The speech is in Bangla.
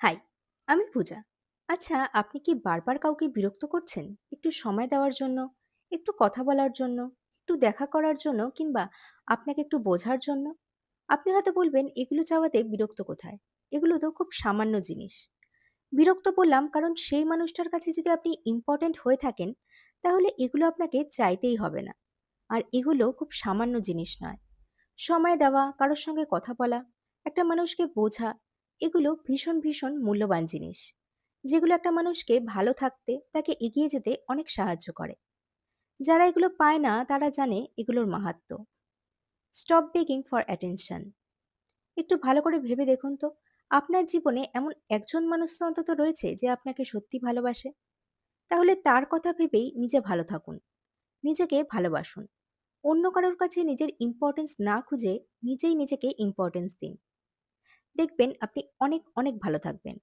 হাই, আমি পূজা। আচ্ছা, আপনি কি বারবার কাউকে বিরক্ত করছেন? একটু সময় দেওয়ার জন্য, একটু কথা বলার জন্য, একটু দেখা করার জন্য কিংবা আপনাকে একটু বোঝার জন্য? আপনি হয়তো বলবেন, এগুলো চাওয়াতে বিরক্ত কোথায়? এগুলো তো খুব সামান্য জিনিস। বিরক্ত বললাম কারণ সেই মানুষটার কাছে যদি আপনি ইম্পর্ট্যান্ট হয়ে থাকেন, তাহলে এগুলো আপনাকে চাইতেই হবে না। আর এগুলো খুব সামান্য জিনিস নয়। সময় দেওয়া, কারোর সঙ্গে কথা বলা, একটা মানুষকে বোঝা, এগুলো ভীষণ ভীষণ মূল্যবান জিনিস, যেগুলো একটা মানুষকে ভালো থাকতে, তাকে এগিয়ে যেতে অনেক সাহায্য করে। যারা এগুলো পায় না তারা জানে এগুলোর মাহাত্ম্য। Stop begging for attention. একটু ভালো করে ভেবে দেখুন তো, আপনার জীবনে এমন একজন মানুষ তো অন্তত রয়েছে যে আপনাকে সত্যি ভালোবাসে। তাহলে তার কথা ভেবেই নিজে ভালো থাকুন, নিজেকে ভালোবাসুন। অন্য কারোর কাছে নিজের ইম্পর্টেন্স না খুঁজে নিজেই নিজেকে ইম্পর্টেন্স দিন। দেখবেন আপনি অনেক অনেক ভালো থাকবেন।